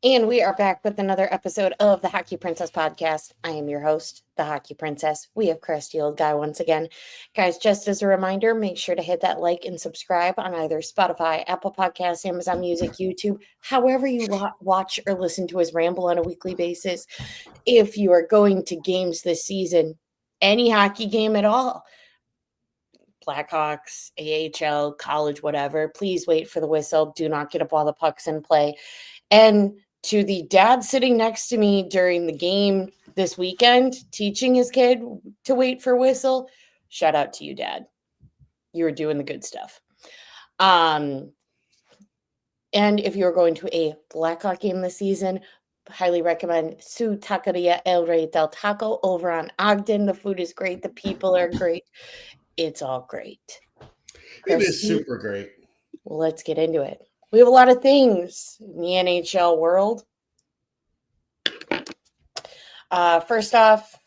And we are back with another episode of the Hockey Princess podcast. I am your host, the Hockey Princess. We have Crusty Old Guy once again. Guys, just as a reminder, make sure to hit that like and subscribe on either Spotify, Apple Podcasts, Amazon Music, YouTube, however you watch or listen to us ramble on a weekly basis. If you are going to games this season, any hockey game at all, Blackhawks, AHL, college, whatever, please wait for the whistle. Do not get up while the puck's in play. And to the dad sitting next to me during the game this weekend, teaching his kid to wait for whistle, shout out to you, Dad. You were doing the good stuff. And if you're going to a Blackhawk game this season, highly recommend Su Taqueria El Rey del Taco over on Ogden. The food is great. The people are great. It's all great. It is Christy, super great. well, let's get into it. We have a lot of things in the NHL world. First off,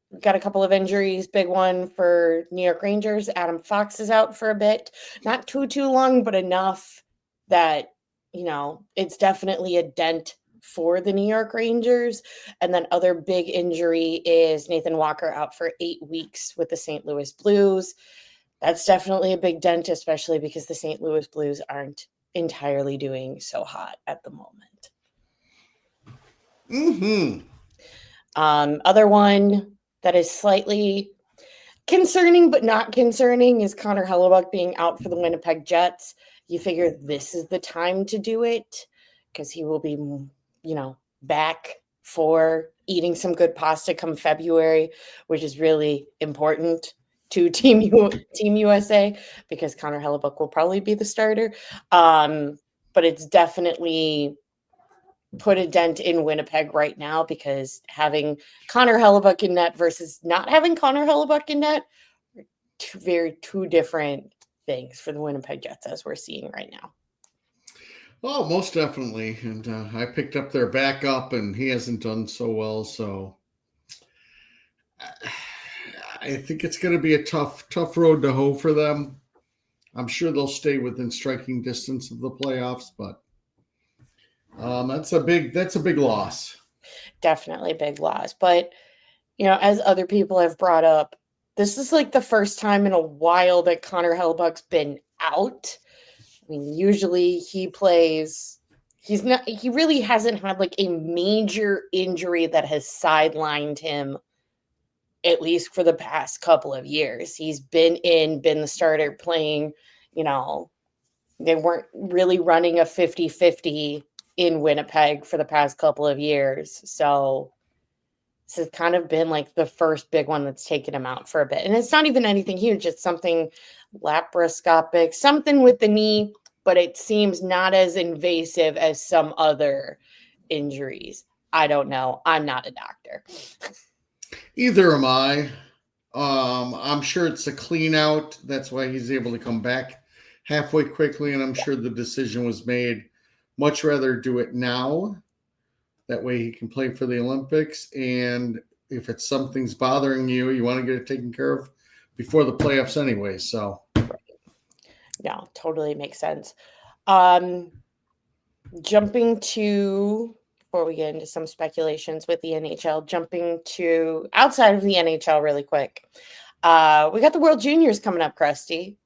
we've got a couple of injuries. Big one for New York Rangers. Adam Fox is out for a bit. Not too long, but enough that, it's definitely a dent for the New York Rangers. And then other big injury is Nathan Walker out for 8 weeks with the St. Louis Blues. That's definitely a big dent, especially because the St. Louis Blues aren't entirely doing so hot at the moment. Other one that is slightly concerning but not concerning is Connor Hellebuyck being out for the Winnipeg Jets. You figure this is the time to do it because he will be, back for eating some good pasta come February, which is really important to Team USA because Connor Hellebuyck will probably be the starter. But it's definitely put a dent in Winnipeg right now because having Connor Hellebuyck in net versus not having Connor Hellebuyck in net are two different things for the Winnipeg Jets as we're seeing right now. Oh, most definitely. And I picked up their backup, and he hasn't done so well. So I think it's going to be a tough road to hoe for them. I'm sure they'll stay within striking distance of the playoffs, but that's a big loss. Definitely a big loss. But, as other people have brought up, this is like the first time in a while that Connor Hellebuyck's been out. I mean, usually he plays. He really hasn't had like a major injury that has sidelined him, at least for the past couple of years. He's been the starter playing, they weren't really running a 50-50 in Winnipeg for the past couple of years. So this has kind of been like the first big one that's taken him out for a bit. And it's not even anything huge. It's something laparoscopic, something with the knee, but it seems not as invasive as some other injuries. I don't know. I'm not a doctor. Either am I. I'm sure it's a clean out. That's why he's able to come back halfway quickly, and I'm sure the decision was made. Much rather do it now. That way he can play for the Olympics. And if it's something's bothering you, you want to get it taken care of before the playoffs anyway. So no, totally makes sense. Jumping to, before we get into some speculations with the NHL, jumping to outside of the NHL really quick. We got the World Juniors coming up, Krusty.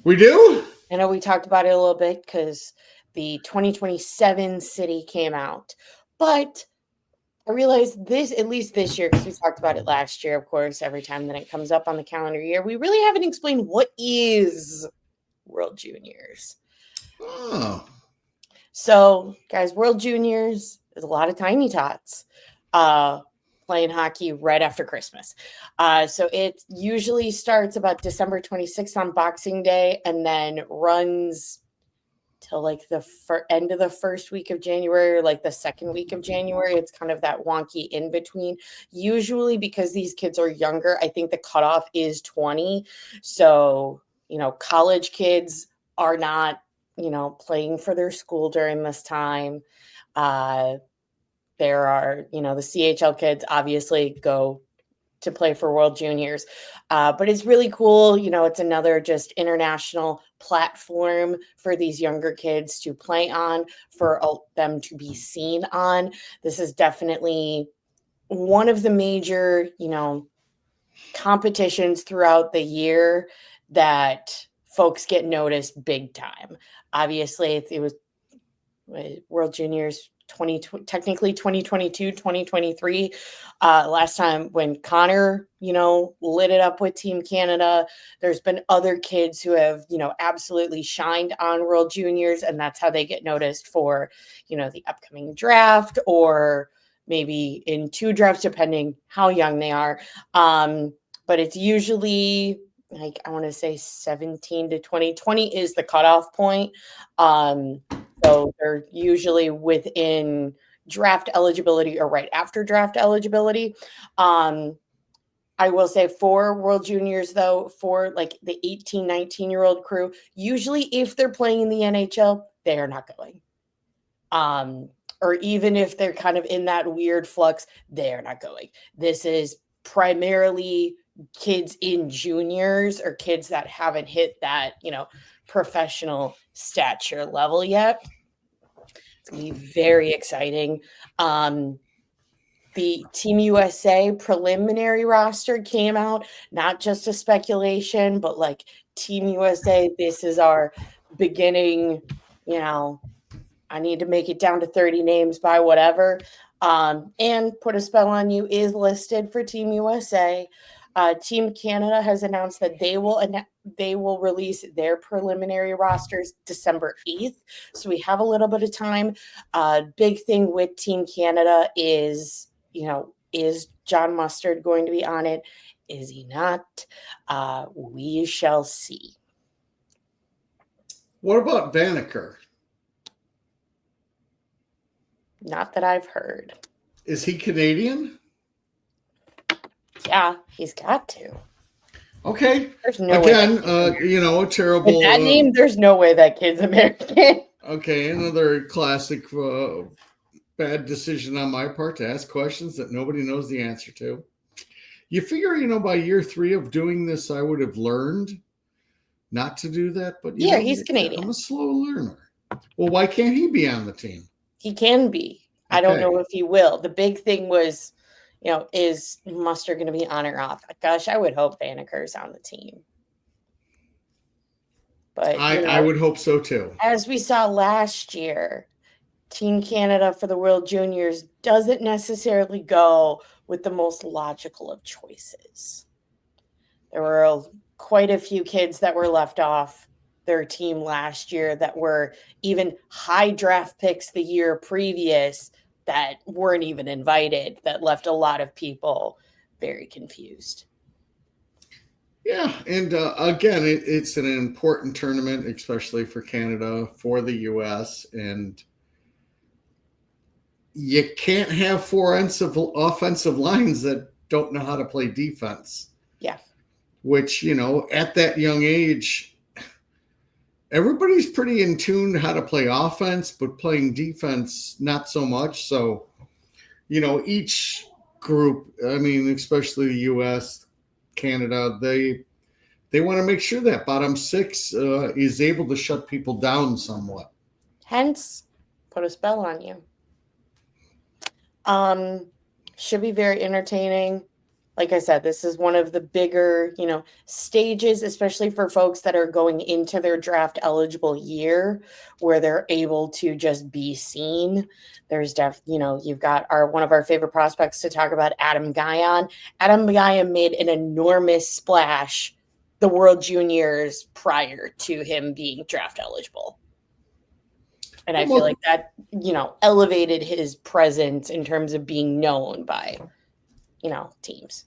We do? I know we talked about it a little bit because the 2027 city came out. But I realized this, at least this year, because we talked about it last year, of course, every time that it comes up on the calendar year, we really haven't explained what is World Juniors. Oh. So, guys, World Juniors is a lot of tiny tots playing hockey right after Christmas. So it usually starts about December 26th on Boxing Day and then runs till like the end of the first week of January or like the second week of January. It's kind of that wonky in between. Usually because these kids are younger, I think the cutoff is 20. So, college kids are not playing for their school during this time. There are, the CHL kids obviously go to play for World Juniors. But it's really cool. It's another just international platform for these younger kids to play on, for them to be seen on. This is definitely one of the major, competitions throughout the year that folks get noticed big time. Obviously, it was World Juniors technically 2022, 2023. Last time when Connor, lit it up with Team Canada. There's been other kids who have, absolutely shined on World Juniors, and that's how they get noticed for, the upcoming draft, or maybe in 2 drafts, depending how young they are. But it's usually, like, I want to say 17 to 20. 20 is the cutoff point. So they're usually within draft eligibility or right after draft eligibility. I will say for World Juniors, though, for like the 18, 19-year-old crew, usually if they're playing in the NHL, they are not going. Or even if they're kind of in that weird flux, they are not going. This is primarily kids in juniors, or kids that haven't hit that, professional stature level yet. It's going to be very exciting. The Team USA preliminary roster came out, not just a speculation, but like Team USA, this is our beginning, I need to make it down to 30 names by whatever. And Put a Spell on You is listed for Team USA. Team Canada has announced that they will release their preliminary rosters December 8th. So we have a little bit of time. Big thing with Team Canada is, is John Mustard going to be on it? Is he not? We shall see. What about Banneker? Not that I've heard. Is he Canadian? Yeah, he's got to. Okay. There's no Again, a terrible. With that name, there's no way that kid's American. Okay, another classic bad decision on my part to ask questions that nobody knows the answer to. You figure, by year 3 of doing this, I would have learned not to do that. But he's Canadian. I'm a slow learner. Well, why can't he be on the team? He can be. Okay. I don't know if he will. The big thing was, is Mustard going to be on or off? Gosh, I would hope Banneker's on the team. But I would hope so too. As we saw last year, Team Canada for the World Juniors doesn't necessarily go with the most logical of choices. There were quite a few kids that were left off their team last year that were even high draft picks the year previous that weren't even invited, that left a lot of people very confused. Yeah, and again, it's an important tournament, especially for Canada, for the U.S., and you can't have 4 offensive lines that don't know how to play defense. Yeah. Which, at that young age, everybody's pretty in tune how to play offense, but playing defense, not so much. So, each group, especially the U.S., Canada, they want to make sure that bottom 6 is able to shut people down somewhat. Hence, Put a Spell on You. Should be very entertaining. Like I said, this is one of the bigger, stages, especially for folks that are going into their draft eligible year, where they're able to just be seen. There's you've got one of our favorite prospects to talk about, Adam Guyon. Adam Guyon made an enormous splash the World Juniors prior to him being draft eligible. And I feel like that, elevated his presence in terms of being known by, teams.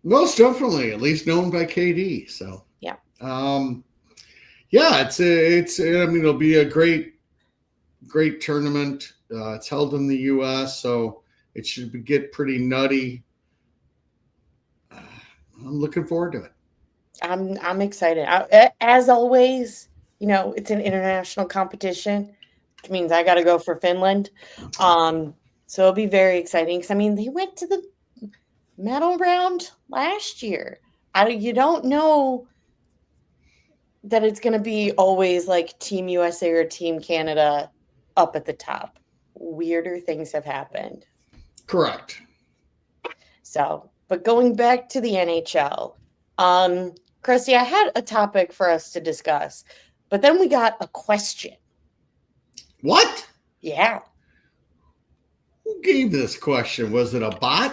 Most definitely, at least known by KD. So yeah, it'll be a great tournament. It's held in the U.S., so it should get pretty nutty. I'm looking forward to it. I'm excited. As always, it's an international competition, which means I got to go for Finland. So it'll be very exciting because they went to the medal round last year. You don't know that it's going to be always like Team USA or Team Canada up at the top. Weirder things have happened. Correct. So, but going back to the NHL, Christy, I had a topic for us to discuss, but then we got a question. What? Yeah. Who gave this question? Was it a bot?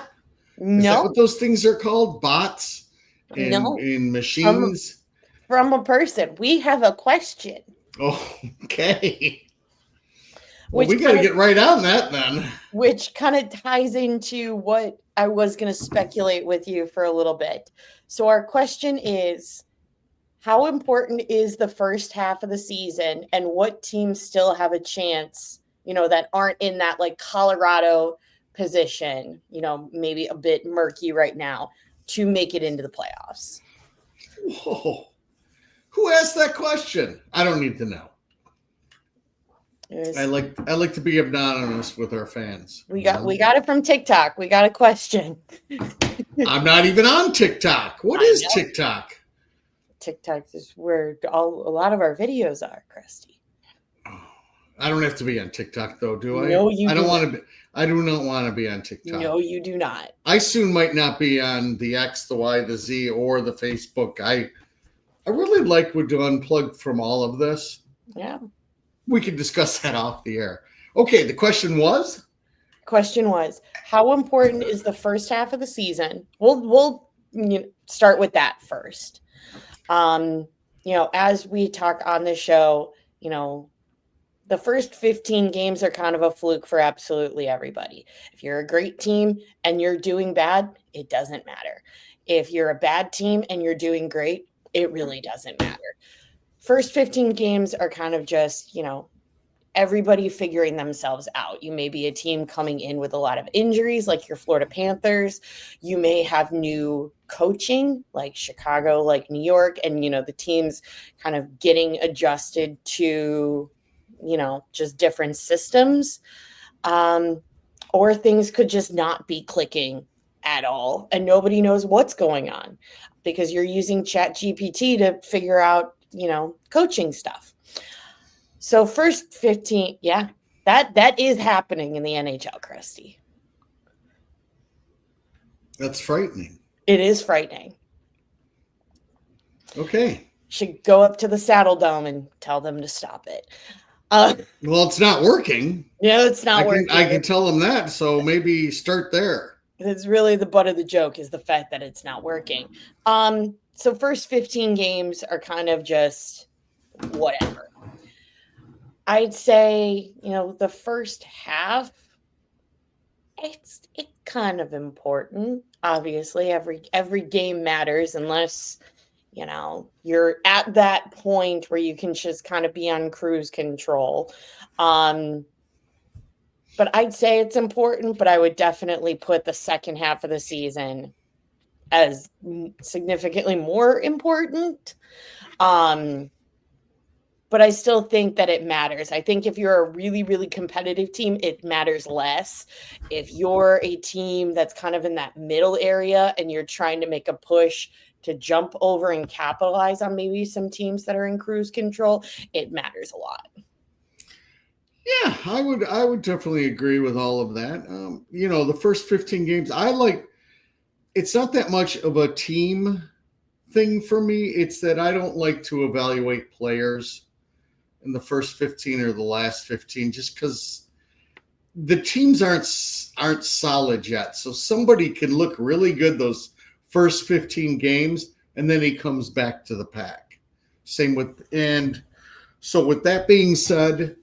Is that No, what those things are called? Bots no, in machines? from a person. We have a question. Oh, okay. Well, Which we got to get right on that then. Which kind of ties into what I was going to speculate with you for a little bit. So, our question is, how important is the first half of the season, and what teams still have a chance, that aren't in that like Colorado position, maybe a bit murky right now, to make it into the playoffs? Whoa. Who asked that question? I don't need to know. I like to be anonymous with our fans. We got it from TikTok. We got a question. I'm not even on TikTok. What is TikTok? TikTok is where a lot of our videos are, Christy. I don't have to be on TikTok though, do I? No, you. I don't want to be. I do not want to be on TikTok. No, you do not. I soon might not be on the X, the Y, the Z, or the Facebook. I really would to unplug from all of this. Yeah. We could discuss that off the air. Okay, the question was? How important is the first half of the season? We'll start with that first. As we talk on the show, the first 15 games are kind of a fluke for absolutely everybody. If you're a great team and you're doing bad, it doesn't matter. If you're a bad team and you're doing great, it really doesn't matter. First 15 games are kind of just, everybody figuring themselves out. You may be a team coming in with a lot of injuries, like your Florida Panthers. You may have new coaching, like Chicago, like New York, and, the team's kind of getting adjusted to, just different systems. Or things could just not be clicking at all, and nobody knows what's going on because you're using ChatGPT to figure out, coaching stuff. So first 15, yeah, that is happening in the NHL, Christy. That's frightening. It is frightening. Okay. Should go up to the Saddle Dome and tell them to stop it. Well, it's not working. No, it's not working. I can tell them that, so maybe start there. It's really the butt of the joke is the fact that it's not working. So first 15 games are kind of just whatever. I'd say, the first half, it's kind of important. Obviously, every game matters unless, you're at that point where you can just kind of be on cruise control. But I'd say it's important, but I would definitely put the second half of the season as significantly more important. But I still think that it matters. I think if you're a really, really competitive team, it matters less. If you're a team that's kind of in that middle area and you're trying to make a push to jump over and capitalize on maybe some teams that are in cruise control, it matters a lot. Yeah, I would definitely agree with all of that. The first 15 games, it's not that much of a team thing for me. It's that I don't like to evaluate players in the first 15 or the last 15 just because the teams aren't solid yet. So somebody can look really good those first 15 games, and then he comes back to the pack. And so with that being said,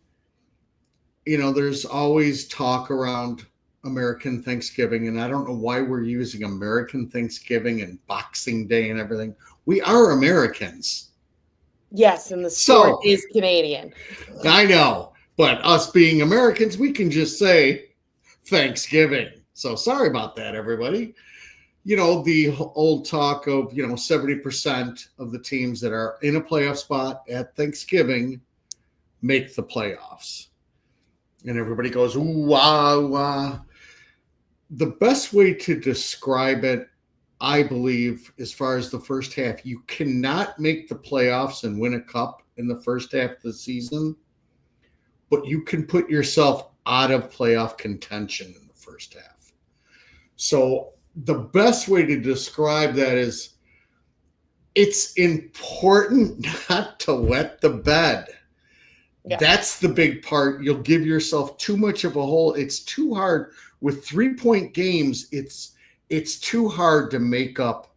there's always talk around American Thanksgiving, and I don't know why we're using American Thanksgiving and Boxing Day and everything. We are Americans. Yes, and the sport is Canadian. I know, but us being Americans, we can just say Thanksgiving. So sorry about that, everybody. The old talk of, 70% of the teams that are in a playoff spot at Thanksgiving make the playoffs. And everybody goes, ooh, wah, wah. the best way to describe it, I believe, as far as the first half, you cannot make the playoffs and win a cup in the first half of the season, but you can put yourself out of playoff contention in the first half. So the best way to describe that is it's important not to wet the bed. Yeah. That's the big part. You'll give yourself too much of a hole. It's too hard with 3-point games. It's too hard to make up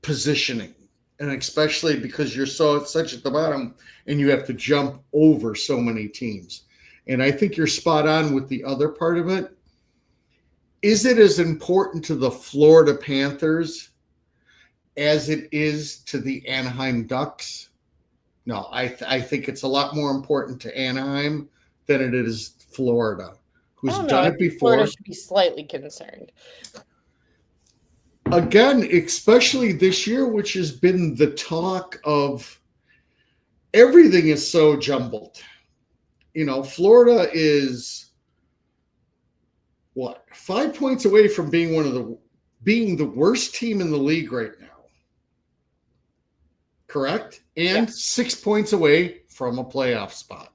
positioning, and especially because you're such at the bottom and you have to jump over so many teams. And I think you're spot on with the other part of it. Is it as important to the Florida Panthers as it is to the Anaheim Ducks? No, I think it's a lot more important to Anaheim than it is Florida, who's done it before. Florida should be slightly concerned. Again, especially this year, which has been the talk of everything is so jumbled. Florida is 5 points away from being the worst team in the league right now. Correct? And 6 points away from a playoff spot.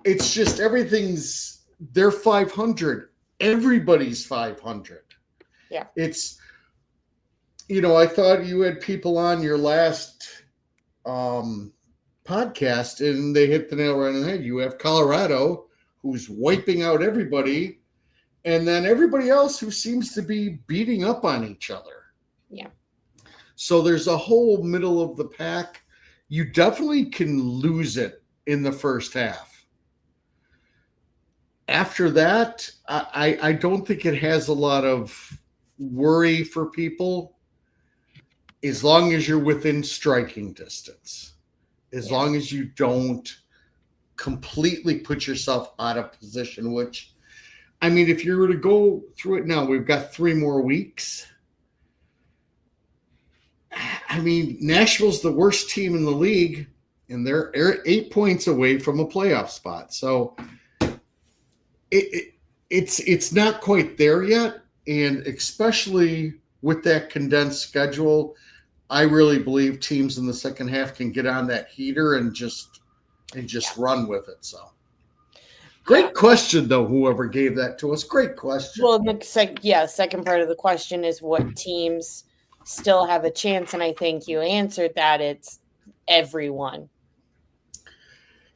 It's just they're 500. Everybody's 500. Yeah. It's, I thought you had people on your last podcast and they hit the nail right on the head. You have Colorado, who's wiping out everybody, and then everybody else who seems to be beating up on each other. Yeah. So there's a whole middle of the pack. You definitely can lose it in the first half. After that, I don't think it has a lot of worry for people as long as you're within striking distance, as long as you don't completely put yourself out of position, which, I mean, if you were to go through it now, we've got 3 more weeks. I mean, Nashville's the worst team in the league, and they're 8 points away from a playoff spot. So it's not quite there yet, and especially with that condensed schedule, I really believe teams in the second half can get on that heater and just run with it. So great question, though, whoever gave that to us. Great question. Well, the second part of the question is what teams still have a chance, and I think you answered that. It's everyone.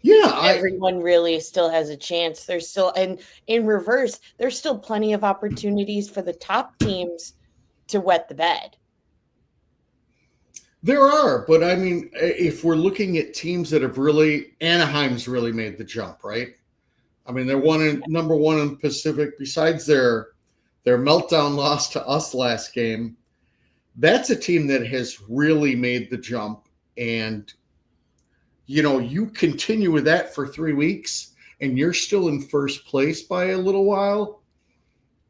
Yeah, everyone really still has a chance. There's still, and in reverse, there's still plenty of opportunities for the top teams to wet the bed. There are, but I mean, if we're looking at teams that have Anaheim's really made the jump, right? I mean, they're number one in the Pacific. Besides their meltdown loss to us last game, that's a team that has really made the jump. And you continue with that for 3 weeks and you're still in first place by a little while.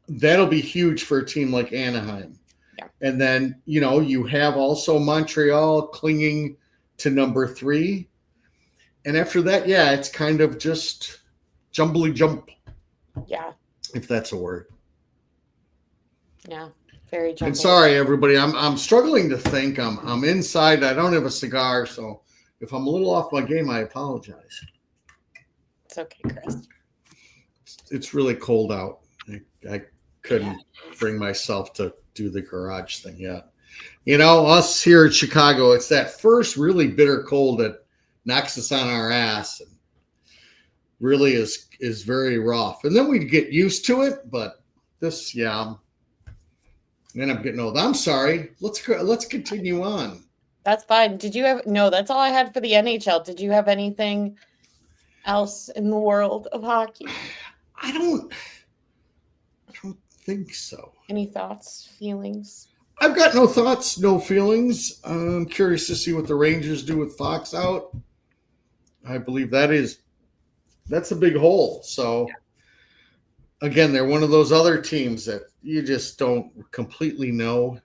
That'll be huge for a team like Anaheim. Yeah. And then, you have also Montreal clinging to number 3. And after that, it's kind of just jumbly jump. Yeah. If that's a word. Yeah. Very jumbly. And sorry, everybody, I'm struggling to think. I'm inside. I don't have a cigar, so if I'm a little off my game, I apologize. It's okay, Chris. It's really cold out. I couldn't bring myself to do the garage thing yet. Us here in Chicago, it's that first really bitter cold that knocks us on our ass and really is very rough. And then we get used to it, but this, then I'm getting old. I'm sorry. Let's continue on. That's fine. No, that's all I had for the NHL. Did you have anything else in the world of hockey? I don't think so. Any thoughts, feelings? I've got no thoughts, no feelings. I'm curious to see what the Rangers do with Fox out. I believe that's a big hole. So again, they're one of those other teams that you just don't completely know.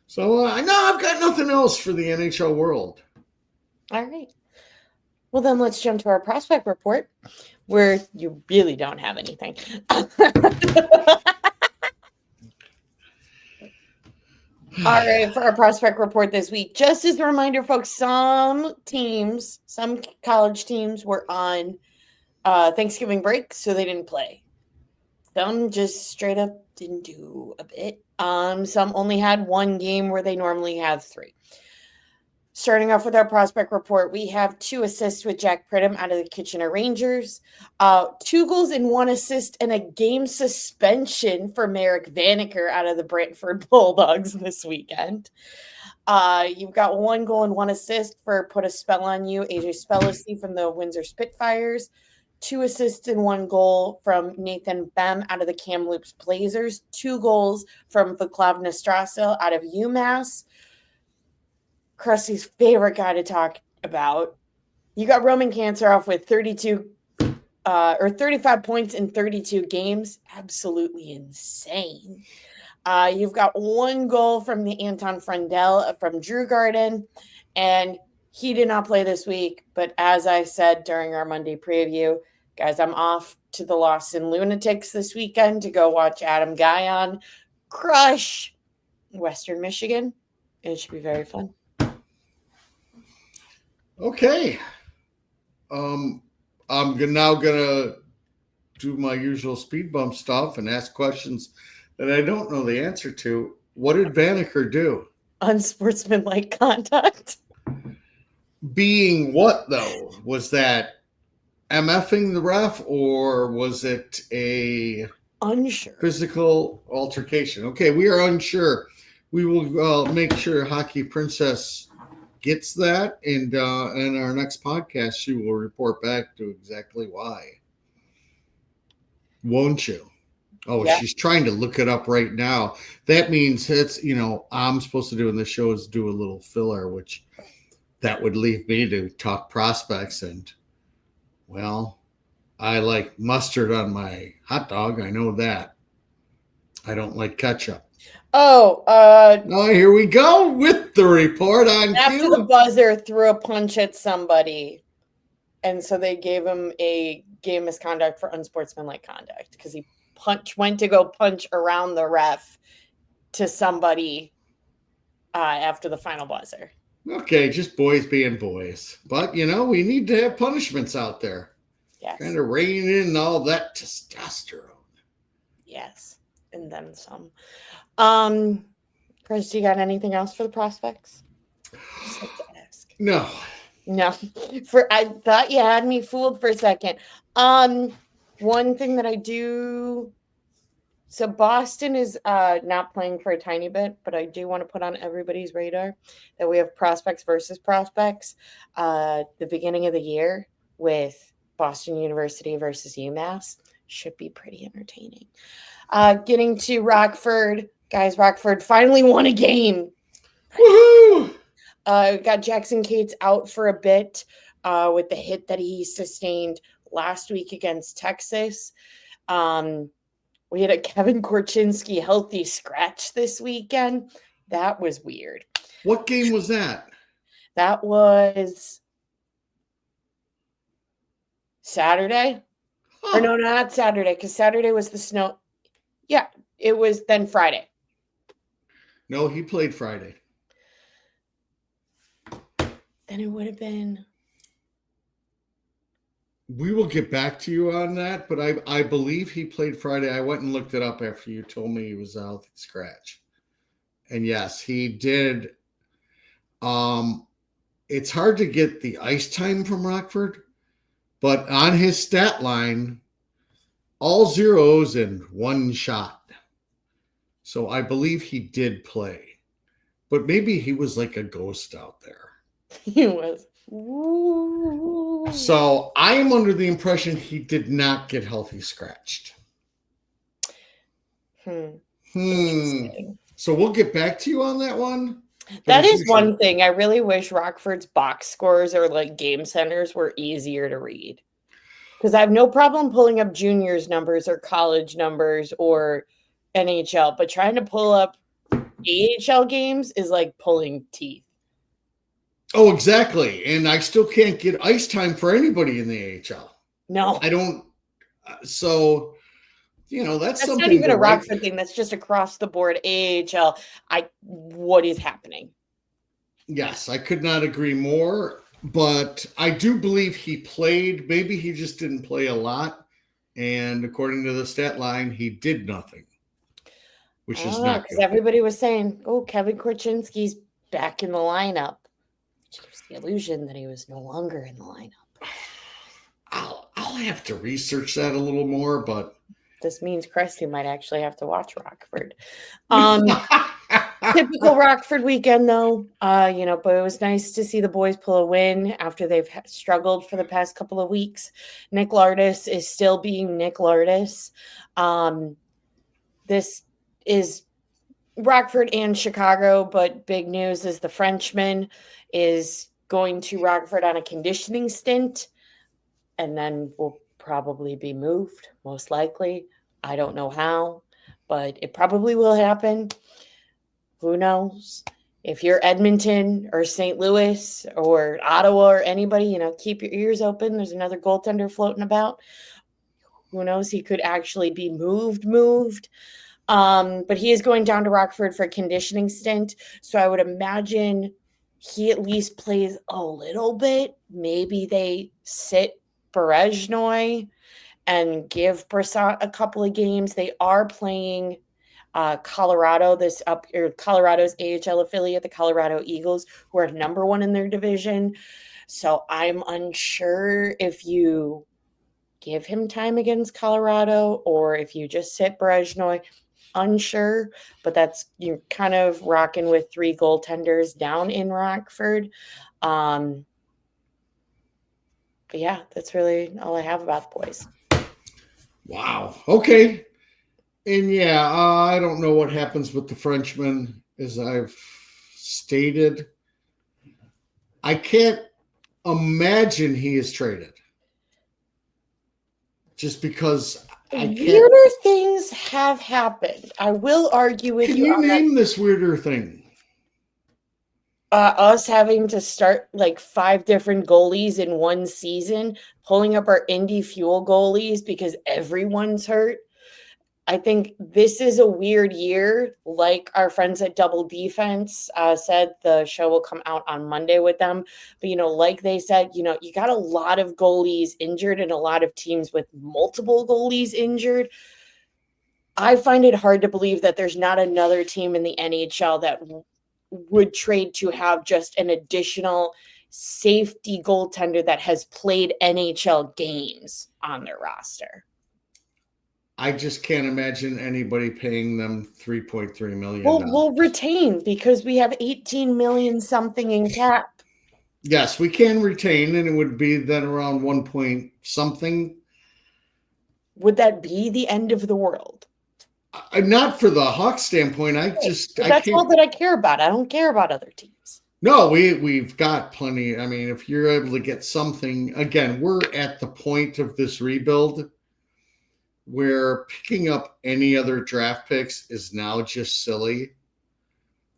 So I've got nothing else for the NHL world. All right. Well, then let's jump to our prospect report, where you really don't have anything. All right, for our prospect report this week, just as a reminder, folks, some college teams were on Thanksgiving break, so they didn't play. Some just straight up didn't do a bit. Some only had one game where they normally have three. Starting off with our prospect report, we have 2 assists with Jack Pridham out of the Kitchener Rangers, 2 goals and 1 assist, and a game suspension for Merrick Vanaker out of the Brantford Bulldogs this weekend. You've got 1 goal and 1 assist for Put a Spell on You, AJ Spellacy from the Windsor Spitfires, 2 assists and 1 goal from Nathan Bem out of the Kamloops Blazers, 2 goals from Vaclav Nastrasil out of UMass. Krusty's favorite guy to talk about. You got Roman Kansaroff with 35 points in 32 games. Absolutely insane. You've got 1 goal from the Anton Frundell from Drew Garden, and he did not play this week. But as I said during our Monday preview, guys, I'm off to the Lawson Lunatics this weekend to go watch Adam Guyon crush Western Michigan. It should be very fun. Okay. I'm now gonna do my usual speed bump stuff and ask questions that I don't know the answer to. What did Vanaker do? Unsportsmanlike conduct. Being what though? Was that MFing the ref or was it a Unsure physical altercation? Okay, we are unsure. We will make sure Hockey Princess gets that, and in our next podcast, she will report back to exactly why. Won't you? Oh, yeah. She's trying to look it up right now. That means it's, I'm supposed to do in this show is do a little filler, which that would leave me to talk prospects. And, well, I like mustard on my hot dog. I know that. I don't like ketchup. Oh, here we go with the report on after the buzzer threw a punch at somebody, and so they gave him a game misconduct for unsportsmanlike conduct because he went to go punch around the ref to somebody after the final buzzer. Okay, just boys being boys, but we need to have punishments out there. Yes, kind of rein in all that testosterone. Yes, and then some. Chris, do you got anything else for the prospects? Just like to ask. No. I thought you had me fooled for a second. One thing that I do. So Boston is not playing for a tiny bit, but I do want to put on everybody's radar that we have prospects versus prospects. The beginning of the year with Boston University versus UMass should be pretty entertaining. Getting to Rockford. Guys, Rockford finally won a game. Woohoo! Got Jackson Cates out for a bit with the hit that he sustained last week against Texas. We had a Kevin Korchinski healthy scratch this weekend. That was weird. What game was that? That was Saturday. Huh. Or no, not Saturday, because Saturday was the snow. Yeah, it was then Friday. No, he played Friday. Then it would have been. We will get back to you on that, but I believe he played Friday. I went and looked it up after you told me he was out at scratch. And yes, he did. It's hard to get the ice time from Rockford, but on his stat line, all zeros and 1 shot. So I believe he did play, but maybe he was like a ghost out there. He was. Ooh. So I am under the impression he did not get healthy scratched. So we'll get back to you on that one. That is one thing. I really wish Rockford's box scores or like game centers were easier to read. Because I have no problem pulling up juniors numbers or college numbers or NHL, but trying to pull up AHL games is like pulling teeth. Oh, exactly. And I still can't get ice time for anybody in the AHL. No, I don't. So, that's that's not something even to a write. Rockford thing. That's just across the board AHL. What is happening? Yes, I could not agree more. But I do believe he played. Maybe he just didn't play a lot. And according to the stat line, he did nothing, I which is don't know, not because good. everybody was saying, "Oh, Kevin Korchinski's back in the lineup," which gives the illusion that he was no longer in the lineup. I'll have to research that a little more, but This means Krusty might actually have to watch Rockford. Typical Rockford weekend, though. But it was nice to see the boys pull a win after they've struggled for the past couple of weeks. Nick Lardis is still being Nick Lardis. This is Rockford and Chicago, but big news is the Frenchman is going to Rockford on a conditioning stint and then will probably be moved, most likely. I don't know how, but it probably will happen. Who knows? If you're Edmonton or St. Louis or Ottawa or anybody, keep your ears open. There's another goaltender floating about. Who knows? He could actually be moved. But he is going down to Rockford for a conditioning stint. So I would imagine he at least plays a little bit. Maybe they sit Berezhnoy and give Brissot a couple of games. They are playing Colorado, Colorado's AHL affiliate, the Colorado Eagles, who are number one in their division. So I'm unsure if you give him time against Colorado or if you just sit Berezhnoy. Unsure, but you're kind of rocking with three goaltenders down in Rockford. But yeah, that's really all I have about the boys. wow. Okay. And yeah, I don't know what happens with the Frenchman, as I've stated. I can't imagine he is traded just because I can't. Weirder things have happened. I will argue with Can you you on that. name this weirder thing? Us having to start like 5 different goalies in one season, pulling up our Indy Fuel goalies because everyone's hurt. I think this is a weird year. Like our friends at Double Defense said, the show will come out on Monday with them. But, like they said, you got a lot of goalies injured and a lot of teams with multiple goalies injured. I find it hard to believe that there's not another team in the NHL that would trade to have just an additional safety goaltender that has played NHL games on their roster. I just can't imagine anybody paying them $3.3 million. We'll retain because we have 18 million something in cap. Yes, we can retain, and it would be then around 1 point something. Would that be the end of the world? Not for the Hawks standpoint. I That's all can't. that I care about. I don't care about other teams. No, we've got plenty. I mean, if you're able to get something, again, we're at the point of this rebuild where picking up any other draft picks is now just silly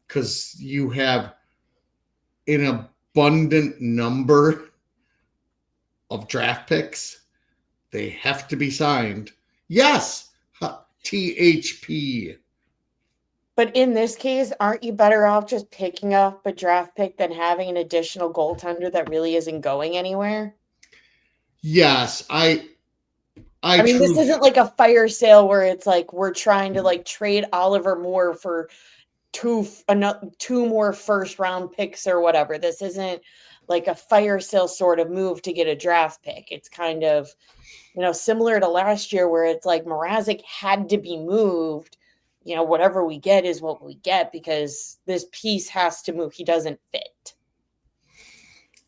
because you have an abundant number of draft picks. They have to be signed. Yes, THP. But in this case, aren't you better off just picking up a draft pick than having an additional goaltender that really isn't going anywhere? Yes, I This truly. isn't like a fire sale where it's like we're trying to like trade Oliver Moore for two more first round picks or whatever. This isn't like a fire sale sort of move to get a draft pick. It's kind of, similar to last year where it's like Mrazek had to be moved. Whatever we get is what we get because this piece has to move. He doesn't fit.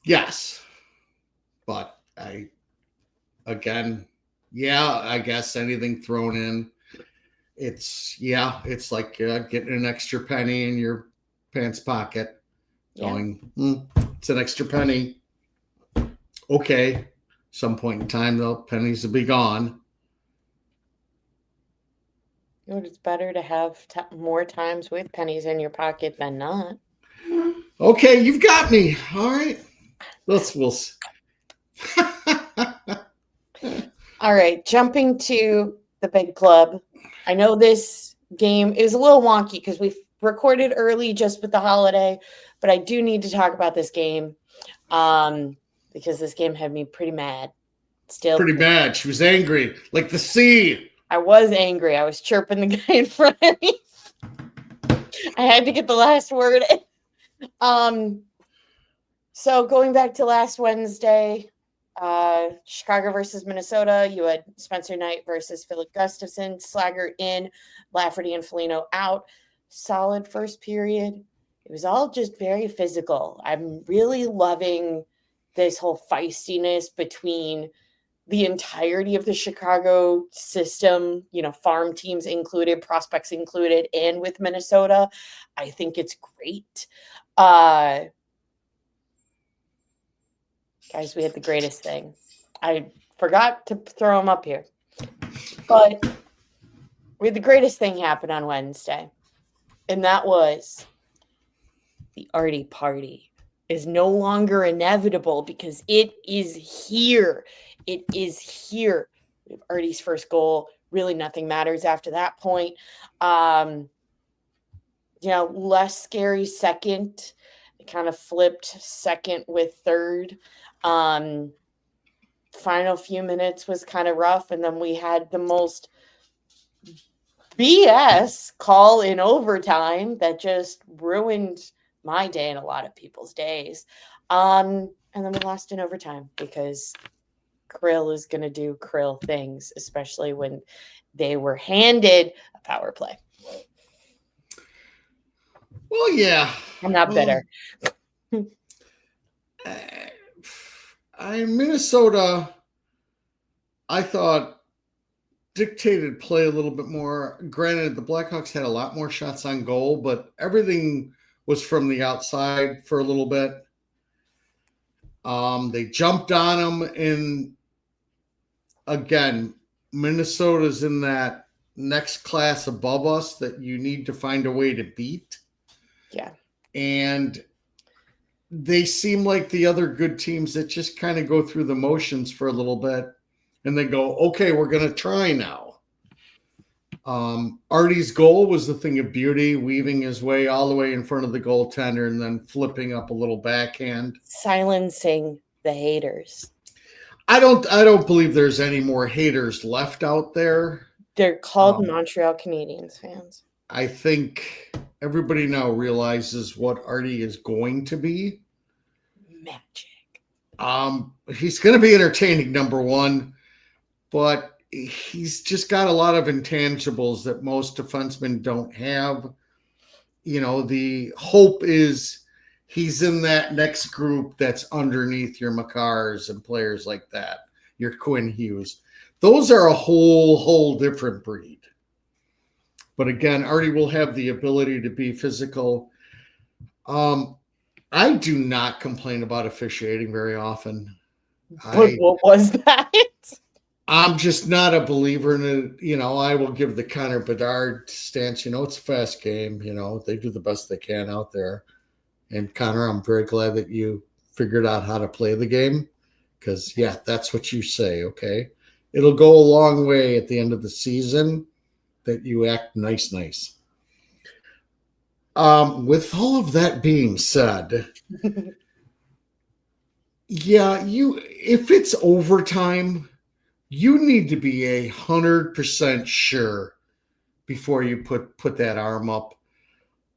Yes, but again, yeah, I guess anything thrown in, it's like getting an extra penny in your pants pocket. Going, it's an extra penny. Okay, some point in time, the pennies will be gone. It's better to have more times with pennies in your pocket than not. Okay, you've got me. All right. We'll see. All right, jumping to the big club. I know this game is a little wonky because we recorded early just with the holiday, but I do need to talk about this game because this game had me pretty mad. Still, Pretty bad. She was angry, like the sea. I was angry. I was chirping the guy in front of me. I had to get the last word. So going back to last Wednesday, Chicago versus Minnesota, you had Spencer Knight versus Philip Gustafson, Slager in, Lafferty and Foligno out. Solid first period. It was all just very physical. I'm really loving this whole feistiness between the entirety of the Chicago system, farm teams included, prospects included, and with Minnesota. I think it's great. Guys, we had the greatest thing. I forgot to throw them up here. But we had the greatest thing happen on Wednesday. And that was the Artie party is no longer inevitable because it is here. It is here. We have Artie's first goal. Really nothing matters after that point. Less scary second. It kind of flipped second with third. Final few minutes was kind of rough, and then we had the most BS call in overtime that just ruined my day and a lot of people's days. And then we lost in overtime because Krill is going to do Krill things, especially when they were handed a power play. Well, yeah. I'm not bitter. Minnesota, I thought, dictated play a little bit more. Granted, the Blackhawks had a lot more shots on goal, but everything was from the outside for a little bit. They jumped on them, and again, Minnesota's in that next class above us that you need to find a way to beat. Yeah. And they seem like the other good teams that just kind of go through the motions for a little bit and then go, okay, we're going to try now. Artie's goal was the thing of beauty, weaving his way all the way in front of the goaltender and then flipping up a little backhand. Silencing the haters. I don't believe there's any more haters left out there. They're called Montreal Canadiens fans. I think everybody now realizes what Artie is going to be. Magic. He's going to be entertaining, number one, but he's just got a lot of intangibles that most defensemen don't have. The hope is he's in that next group that's underneath your Makars and players like that, your Quinn Hughes. Those are a whole different breed. But again, Artie will have the ability to be physical. I do not complain about officiating very often. What was that? I'm just not a believer in it. I will give the Connor Bedard stance. It's a fast game. They do the best they can out there. And Connor, I'm very glad that you figured out how to play the game because, yeah, that's what you say, okay? It'll go a long way at the end of the season that you act nice. With all of that being said, yeah, if it's overtime, you need to be 100% sure before you put that arm up.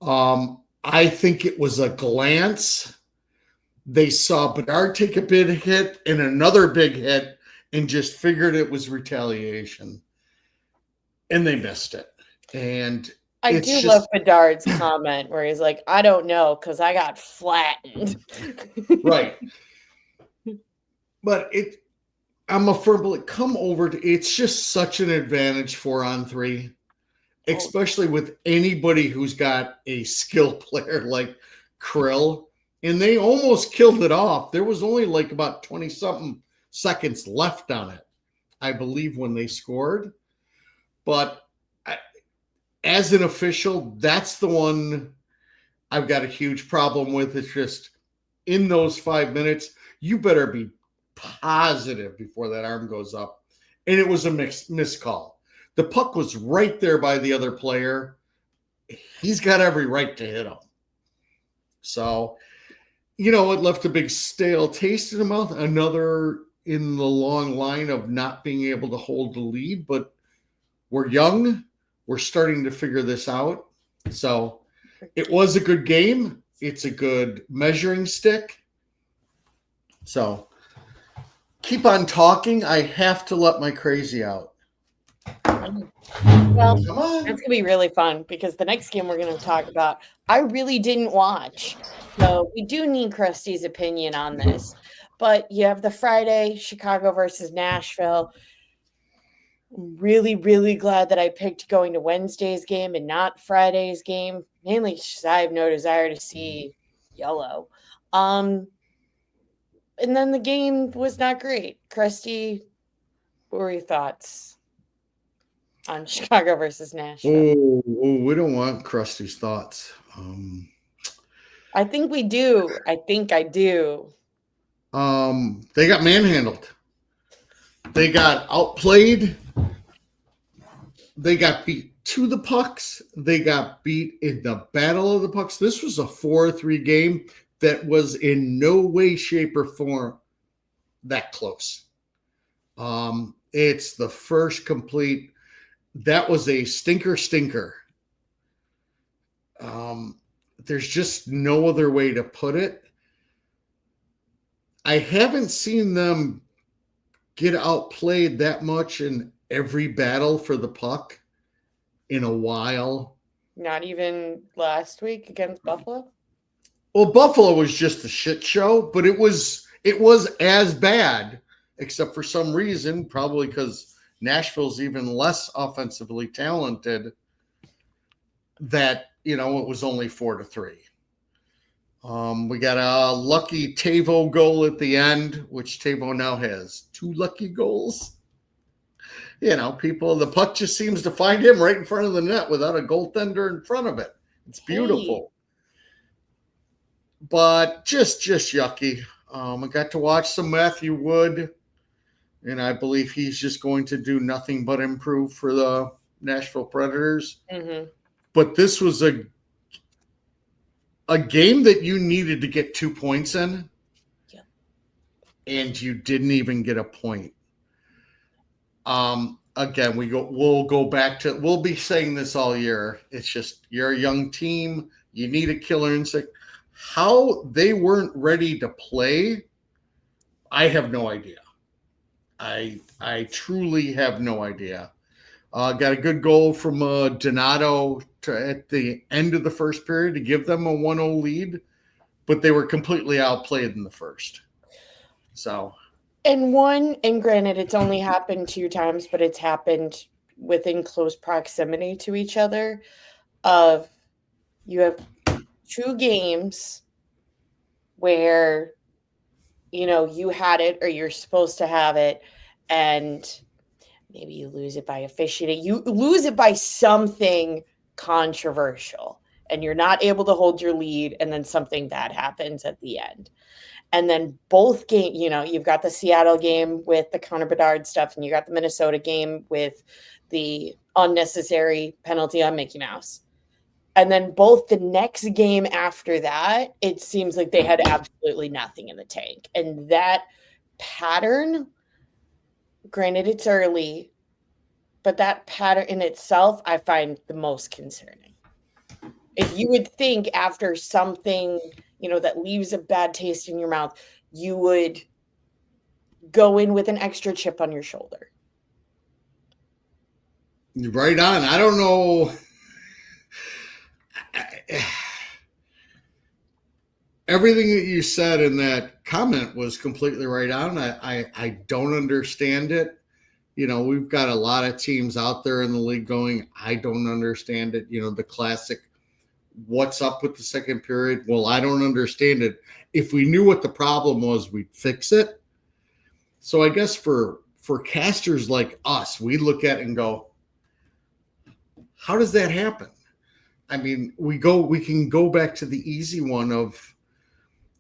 I think it was a glance. They saw Bedard take a big hit and another big hit and just figured it was retaliation. And they missed it. And I do love Bedard's comment where he's like, I don't know because I got flattened. Right. But I'm a firm believer. Come over to it's just such an advantage 4-on-3, especially with anybody who's got a skilled player like Krill. And they almost killed it off. There was only like about 20-something seconds left on it, I believe, when they scored. But as an official, that's the one I've got a huge problem with. It's just in those 5 minutes, you better be positive before that arm goes up. And it was a missed call. The puck was right there by the other player. He's got every right to hit him. So, it left a big stale taste in the mouth. Another in the long line of not being able to hold the lead, but we're young. We're starting to figure this out. So it was a good game. It's a good measuring stick. So keep on talking. I have to let my crazy out. Well, that's going to be really fun because the next game we're going to talk about, I really didn't watch. So we do need Krusty's opinion on this. But you have the Friday, Chicago versus Nashville. I'm really, really glad that I picked going to Wednesday's game and not Friday's game, mainly because I have no desire to see yellow. And then the game was not great. Krusty, what were your thoughts on Chicago versus Nashville? Oh, we don't want Krusty's thoughts. I think we do. I think I do. They got manhandled. They got outplayed. They got beat to the pucks. They got beat in the battle of the pucks. This was a 4-3 game that was in no way, shape, or form that close. It's the first complete. That was a stinker. There's just no other way to put it. I haven't seen them get outplayed that much in every battle for the puck in a while. Not even last week against Buffalo? Well, Buffalo was just a shit show, but it was as bad, except for some reason, probably because Nashville's even less offensively talented, that, it was only 4-3. We got a lucky Tavo goal at the end, which Tavo now has 2 lucky goals. The puck just seems to find him right in front of the net without a goaltender in front of it. It's beautiful. Hey. But just yucky. I got to watch some Matthew Wood, and I believe he's just going to do nothing but improve for the Nashville Predators. Mm-hmm. But this was a game that you needed to get 2 points in, and you didn't even get a point. Again, we'll go back to, we'll be saying this all year. It's just, you're a young team. You need a killer instinct. How they weren't ready to play, I have no idea. I truly have no idea. Got a good goal from Donato at the end of the first period to give them a 1-0 lead, but they were completely outplayed in the first. So. And granted, it's only happened 2 times, but it's happened within close proximity to each other. You have 2 games where, you had it or you're supposed to have it, and maybe you lose it by officiating. You lose it by something controversial, and you're not able to hold your lead, and then something bad happens at the end. And then both games, you've got the Seattle game with the Connor Bedard stuff, and you got the Minnesota game with the unnecessary penalty on Mickey Mouse. And then both the next game after that, it seems like they had absolutely nothing in the tank. And that pattern, granted it's early, but that pattern in itself, I find the most concerning. If you would think after something, that leaves a bad taste in your mouth, you would go in with an extra chip on your shoulder. Right on. I don't know. Everything that you said in that comment was completely right on. I don't understand it. We've got a lot of teams out there in the league going, I don't understand it. The classic, what's up with the second period? Well, I don't understand it. If we knew what the problem was, we'd fix it. So I guess for casters like us, we look at it and go, how does that happen? I mean, we can go back to the easy one of,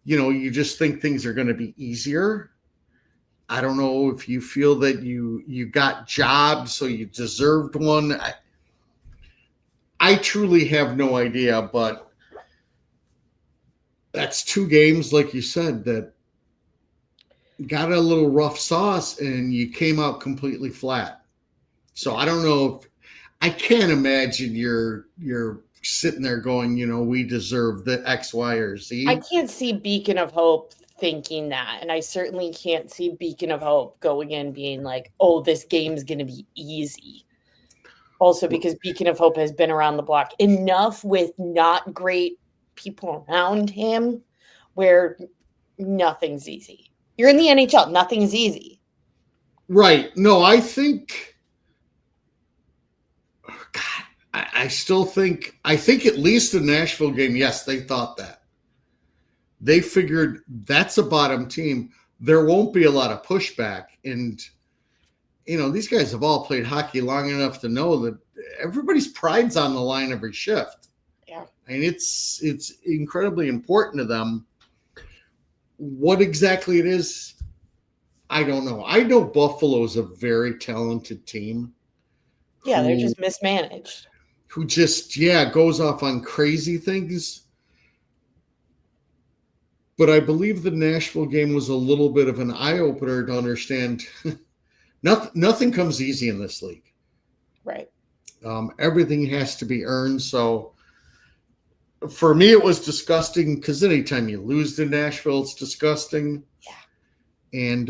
you just think things are going to be easier. I don't know if you feel that you got jobbed, so you deserved one. I truly have no idea, but that's two games, like you said, that got a little rough sauce, and you came out completely flat. So I don't know if I can't imagine you're sitting there going, we deserve the X, Y, or I Z. can't see Beacon of Hope thinking that, and I certainly can't see Beacon of Hope going in being like, "Oh, this game's going to be easy." Also, because Beacon of Hope has been around the block enough with not great people around him, where nothing's easy. You're in the NHL, nothing's easy. Right. No, I think, God, I still I think at least the Nashville game, yes, they thought that. They figured that's a bottom team. There won't be a lot of pushback. And, these guys have all played hockey long enough to know that everybody's pride's on the line every shift. Yeah. And it's incredibly important to them. What exactly it is, I don't know. I know Buffalo's a very talented team. Yeah, they're just mismanaged. Who just, goes off on crazy things. But I believe the Nashville game was a little bit of an eye opener to understand nothing comes easy in this league. Right. Everything has to be earned. So for me, it was disgusting because anytime you lose to Nashville, it's disgusting. Yeah. And,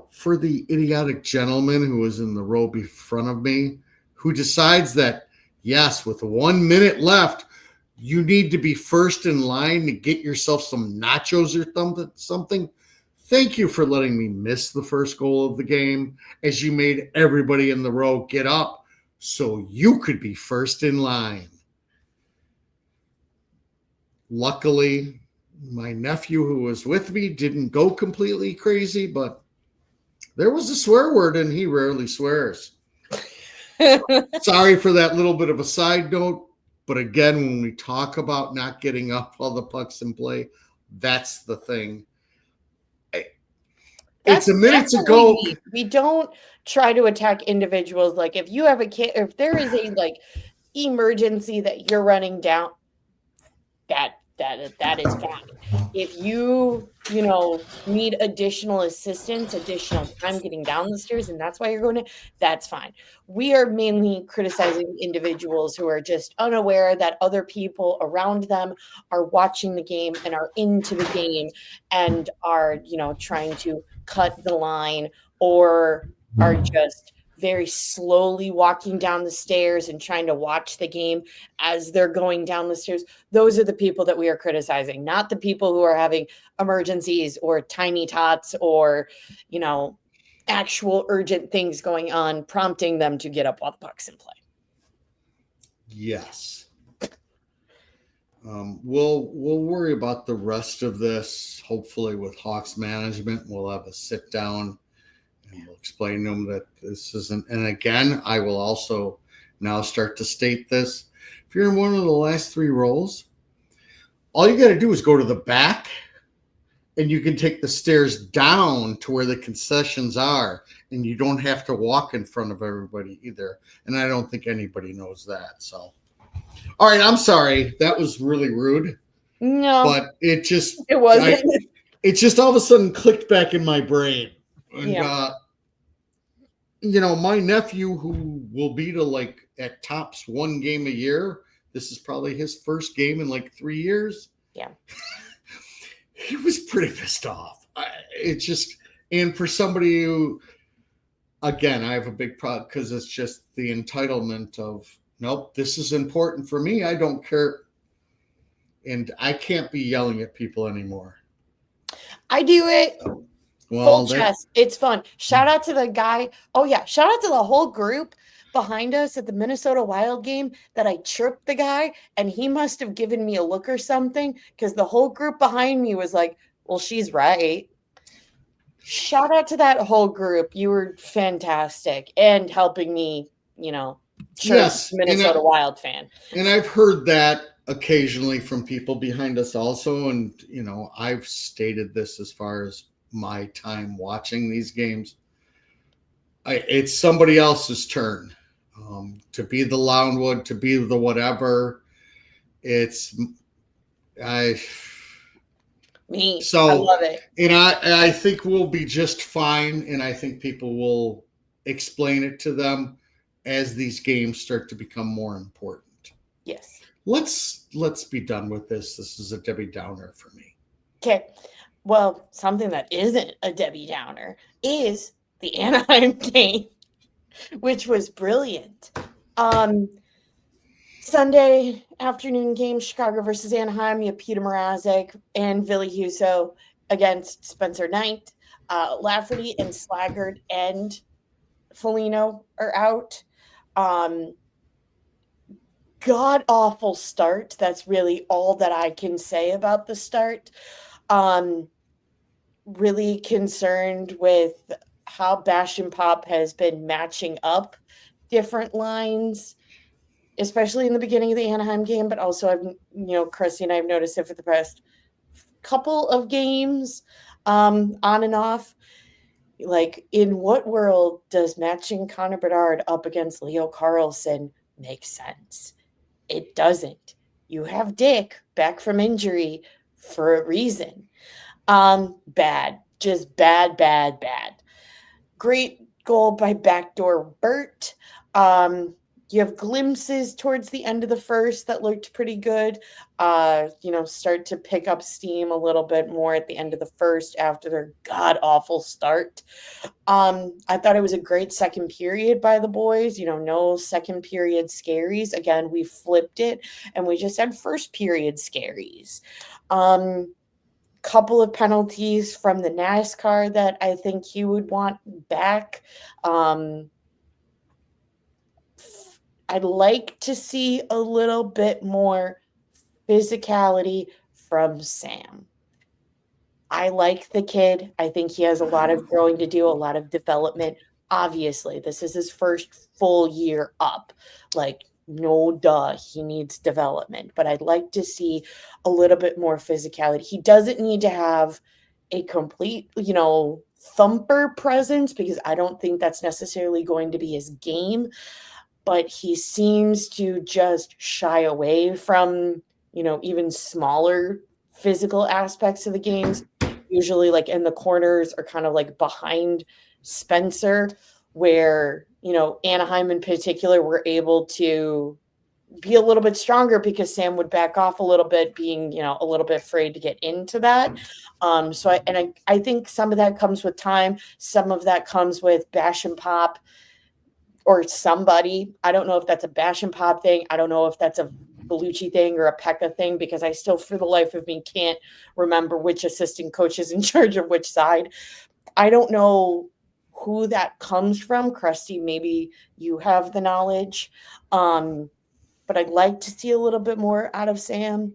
for the idiotic gentleman who was in the row in front of me, who decides that, yes, with 1 minute left, you need to be first in line to get yourself some nachos or something. Thank you for letting me miss the first goal of the game as you made everybody in the row get up so you could be first in line. Luckily, my nephew who was with me didn't go completely crazy, but there was a swear word and he rarely swears. Sorry for that little bit of a side note. But again, when we talk about not getting up while the puck's in play, that's the thing. It's a minute to go. We don't try to attack individuals. Like if you have a kid, if there is a emergency that you're running down, that is fine. If you need additional assistance, additional time getting down the stairs, and that's why you're going to, that's fine. We are mainly criticizing individuals who are just unaware that other people around them are watching the game and are into the game and are trying to cut the line or are just very slowly walking down the stairs and trying to watch the game as they're going down the stairs. Those are the people that we are criticizing, not the people who are having emergencies or tiny tots or, actual urgent things going on, prompting them to get up while the puck's in play. Yes. We'll worry about the rest of this, hopefully with Hawks management. We'll have a sit down and we'll explain to them that this isn't. And again, I will also now start to state this. If you're in one of the last three rows, all you got to do is go to the back and you can take the stairs down to where the concessions are. And you don't have to walk in front of everybody either. And I don't think anybody knows that. So, all right, I'm sorry. That was really rude. No. But it wasn't. It just all of a sudden clicked back in my brain. And, my nephew who will be to at tops one game a year, this is probably his first game in 3 years. Yeah. He was pretty pissed off. And for somebody who, again, I have a big problem because it's just the entitlement of, nope, this is important for me. I don't care. And I can't be yelling at people anymore. I do it. Well, full chest. It's fun. Shout out to the guy. Oh, yeah. Shout out to the whole group behind us at the Minnesota Wild game that I chirped the guy, and he must have given me a look or something because the whole group behind me was like, well, she's right. Shout out to that whole group. You were fantastic and helping me, Yes, Minnesota Wild fan. And I've heard that occasionally from people behind us also. And, I've stated this as far as my time watching these games. It's somebody else's turn to be the Loudwood, to be the whatever. I I love it. And I think we'll be just fine. And I think people will explain it to them as these games start to become more important. Yes. Let's be done with this. This is a Debbie Downer for me. Okay. Well, something that isn't a Debbie Downer is the Anaheim game, which was brilliant. Sunday afternoon game, Chicago versus Anaheim. You have Peter Mrazek and Ville Husso against Spencer Knight. Lafferty and Slaggert and Foligno are out. God awful start. That's really all that I can say about the start. Really concerned with how Bash and Pop has been matching up different lines, especially in the beginning of the Anaheim game, but also I've, Christy and I have noticed it for the past couple of games, on and off. Like, in what world does matching Connor Bedard up against Leo Carlsson make sense? It doesn't. You have Dick back from injury for a reason. Bad. Just bad. Great goal by backdoor Bert. You have glimpses towards the end of the first that looked pretty good. Start to pick up steam a little bit more at the end of the first after their god-awful start. I thought it was a great second period by the boys. No second period scaries. Again, we flipped it, and we just had first period scaries. Couple of penalties from the NASCAR that I think he would want back. I'd like to see a little bit more physicality from Sam. I like the kid. I think he has a lot of growing to do, a lot of development. Obviously, this is his first full year up. No duh, he needs development. But I'd like to see a little bit more physicality. He doesn't need to have a complete, thumper presence, because I don't think that's necessarily going to be his game. But he seems to just shy away from, even smaller physical aspects of the games, usually like in the corners or kind of like behind Spencer, where, Anaheim in particular were able to be a little bit stronger because Sam would back off a little bit, being, a little bit afraid to get into that. I think some of that comes with time. Some of that comes with Bash and Pop or somebody. I don't know if that's a Bash and Pop thing. I don't know if that's a Bellucci thing or a Pekka thing, because I still, for the life of me, can't remember which assistant coach is in charge of which side. I don't know who that comes from. Krusty, maybe you have the knowledge. But I'd like to see a little bit more out of Sam.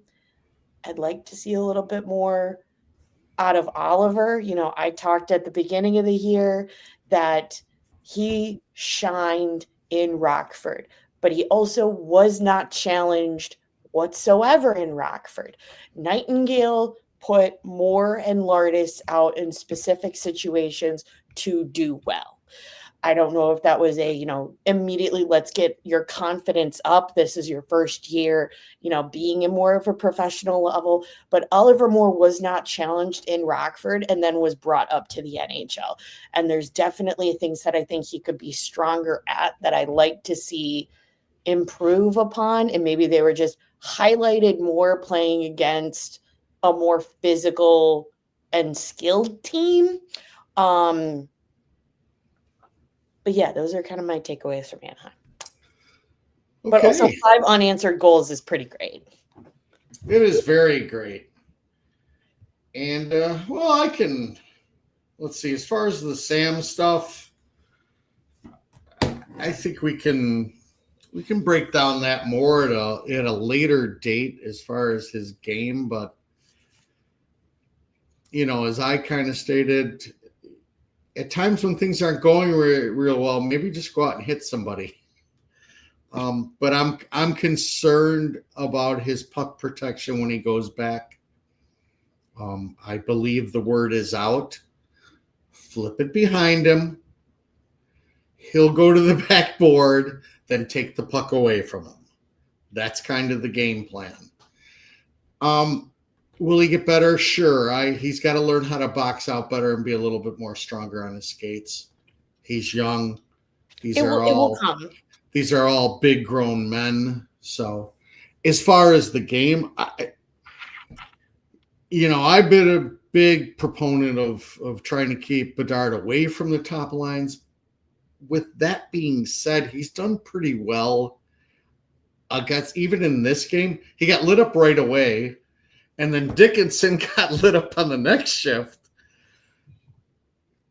I'd like to see a little bit more out of Oliver. I talked at the beginning of the year that he shined in Rockford, but he also was not challenged whatsoever in Rockford. Nightingale put Moore and Lardis out in specific situations to do well. I don't know if that was immediately let's get your confidence up. This is your first year, being in more of a professional level. But Oliver Moore was not challenged in Rockford and then was brought up to the NHL. And there's definitely things that I think he could be stronger at that I'd like to see improve upon. And maybe they were just highlighted more playing against a more physical and skilled team. But yeah, those are kind of my takeaways from Anaheim. Okay. But also 5 unanswered goals is pretty great. It is very great. And, let's see, as far as the Sam stuff, I think we can break down that more at a later date as far as his game. But, as I kind of stated, at times when things aren't going real well, maybe just go out and hit somebody. But I'm concerned about his puck protection when he goes back. I believe the word is out. Flip it behind him. He'll go to the backboard, then take the puck away from him. That's kind of the game plan. Will he get better? Sure. He's got to learn how to box out better and be a little bit more stronger on his skates. He's young. It will come. These are all big grown men. So as far as the game, I've been a big proponent of trying to keep Bedard away from the top lines. With that being said, he's done pretty well against, even in this game. He got lit up right away, and then Dickinson got lit up on the next shift.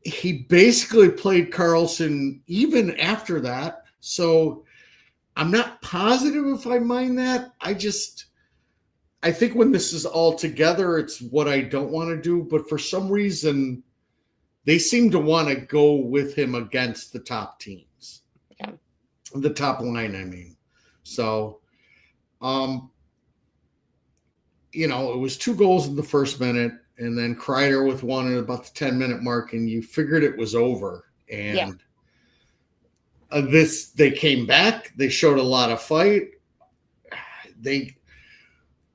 He basically played Carlson even after that. So I'm not positive if I mind that. I think when this is all together, it's what I don't want to do. But for some reason, they seem to want to go with him against the top teams. Yeah. The top line, I mean. So, it was 2 goals in the first minute, and then Kreider with one at about the 10-minute mark, and you figured it was over. And they came back. They showed a lot of fight. The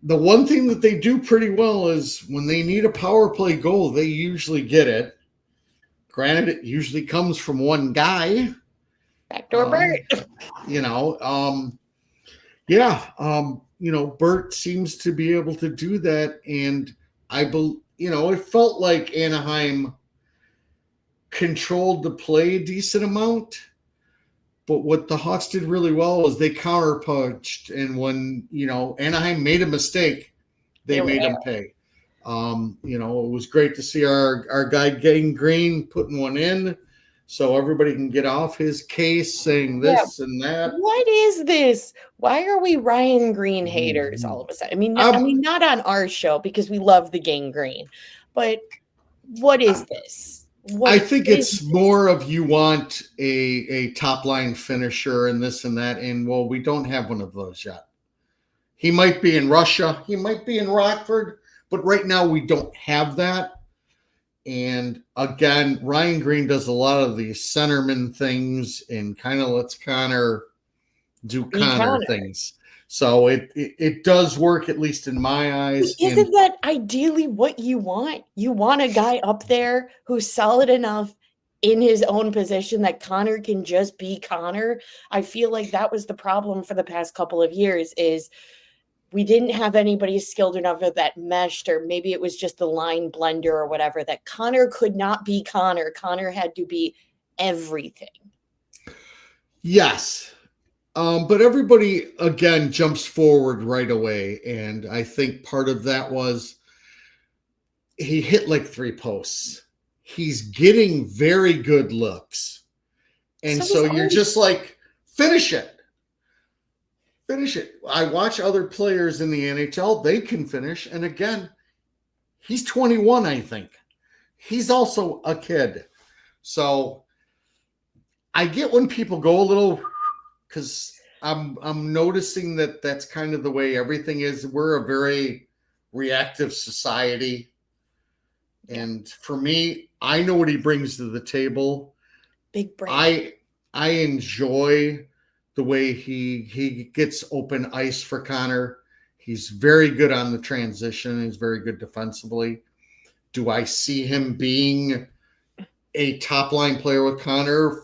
one thing that they do pretty well is when they need a power play goal, they usually get it. Granted, it usually comes from one guy. Backdoor Bert. Bert seems to be able to do that. And it felt like Anaheim controlled the play a decent amount. But what the Hawks did really well was they counterpunched, and when Anaheim made a mistake, they made them pay. It was great to see our guy Gang Green putting one in, so everybody can get off his case saying this and that. What is this? Why are we Ryan Green haters all of a sudden? I mean, not on our show because we love the Gang Green, but what is this? I think it's more of you want a top line finisher and this and that. And well, we don't have one of those yet. He might be in Russia. He might be in Rockford, but right now we don't have that. And again, Ryan Green does a lot of these centerman things and kind of lets Connor do Connor things. So it does work, at least in my eyes. Isn't that ideally what you want? You want a guy up there who's solid enough in his own position that Connor can just be Connor. I feel like that was the problem for the past couple of years is we didn't have anybody skilled enough that meshed, or maybe it was just the line blender or whatever, that Connor could not be Connor. Connor had to be everything. Yes. But everybody, again, jumps forward right away. And I think part of that was he hit like 3 posts. He's getting very good looks. And so you're just like, finish it. Finish it. I watch other players in the NHL. They can finish. And again, he's 21, I think. He's also a kid. So I get when people go a little... because I'm noticing that that's kind of the way everything is. We're a very reactive society. And for me, I know what he brings to the table. Big brain. I enjoy the way he gets open ice for Connor. He's very good on the transition. He's very good defensively. Do I see him being a top line player with Connor?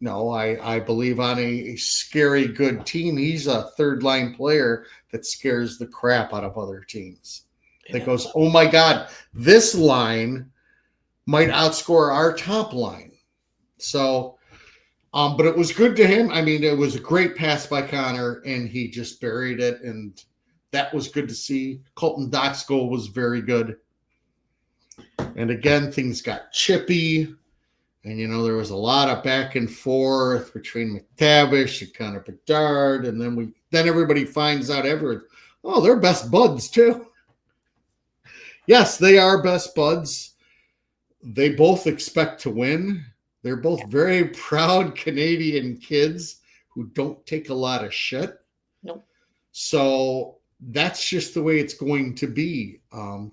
No, I believe on a scary good team, he's a third line player that scares the crap out of other teams. That goes, oh my God, this line might outscore our top line. So, but it was good to him. I mean, it was a great pass by Connor, and he just buried it, and that was good to see. Colton Dock's goal was very good. And again, things got chippy. And, there was a lot of back and forth between McTavish and Connor Bedard. And then everybody finds out they're best buds too. Yes, they are best buds. They both expect to win. They're both very proud Canadian kids who don't take a lot of shit. Nope. So that's just the way it's going to be.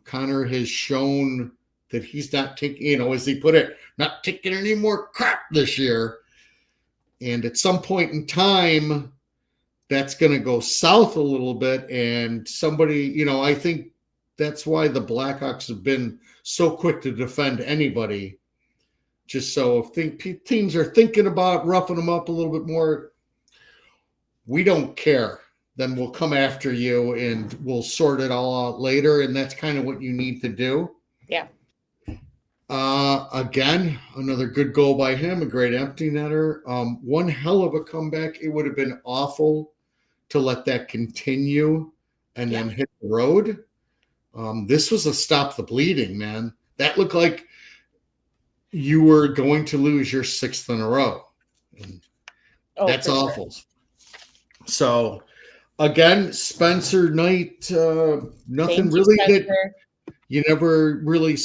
Connor has shown that he's not taking, as he put it, not taking any more crap this year. And at some point in time, that's going to go south a little bit. And somebody, I think that's why the Blackhawks have been so quick to defend anybody. Just so if teams are thinking about roughing them up a little bit more, we don't care. Then we'll come after you and we'll sort it all out later. And that's kind of what you need to do. Yeah. Again, another good goal by him, a great empty netter. One hell of a comeback. It would have been awful to let that continue and then hit the road. This was a stop the bleeding, man. That looked like you were going to lose your 6th in a row. That's awful. Sure. So, again, Spencer Knight, nothing really that you never really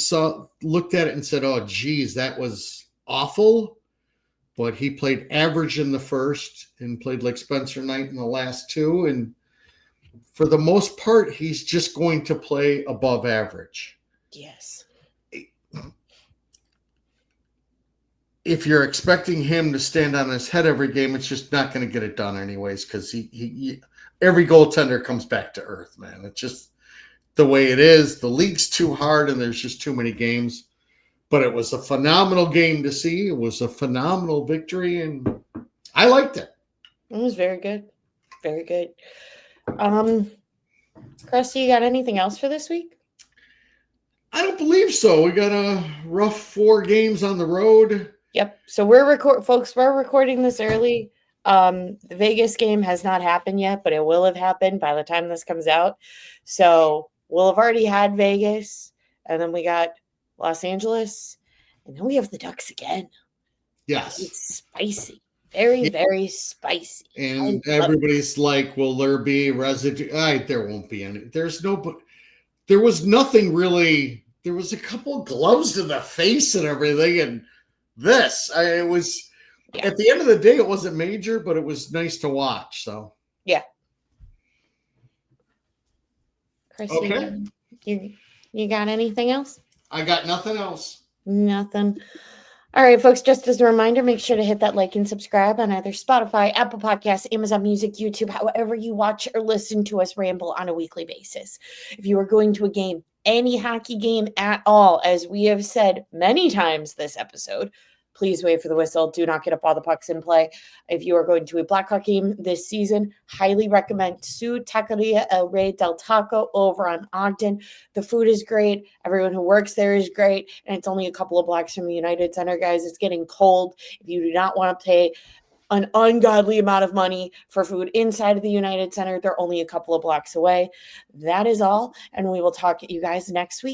looked at it and said, oh, geez, that was awful. But he played average in the first and played like Spencer Knight in the last 2. And for the most part, he's just going to play above average. Yes. If you're expecting him to stand on his head every game, it's just not going to get it done anyways, because he every goaltender comes back to earth, man. It's just the way it is. The league's too hard, and there's just too many games. But it was a phenomenal game to see. It was a phenomenal victory, and I liked it. It was very good. Very good. Chris, you got anything else for this week? I don't believe so. We got a rough 4 games on the road. Yep. So we're recording this early. The Vegas game has not happened yet, but it will have happened by the time this comes out. So we'll have already had Vegas, and then we got Los Angeles, and then we have the Ducks again. Yes. It's spicy. Very, very spicy. And everybody's like, will there be residue? There won't be any. There was nothing really. There was a couple of gloves to the face and everything, and it was at the end of the day, it wasn't major, but it was nice to watch. So yeah. Chris, okay. You got anything else? I got nothing else. Nothing. All right, folks, just as a reminder, make sure to hit that like and subscribe on either Spotify, Apple Podcasts, Amazon Music, YouTube, however you watch or listen to us ramble on a weekly basis. If you are going to a game, any hockey game at all, as we have said many times this episode, please wait for the whistle. Do not get up all the pucks in play. If you are going to a Blackhawk game this season, highly recommend Su Taqueria El Rey del Taco over on Ogden. The food is great. Everyone who works there is great. And it's only a couple of blocks from the United Center, guys. It's getting cold. If you do not want to pay an ungodly amount of money for food inside of the United Center, they're only a couple of blocks away. That is all. And we will talk to you guys next week.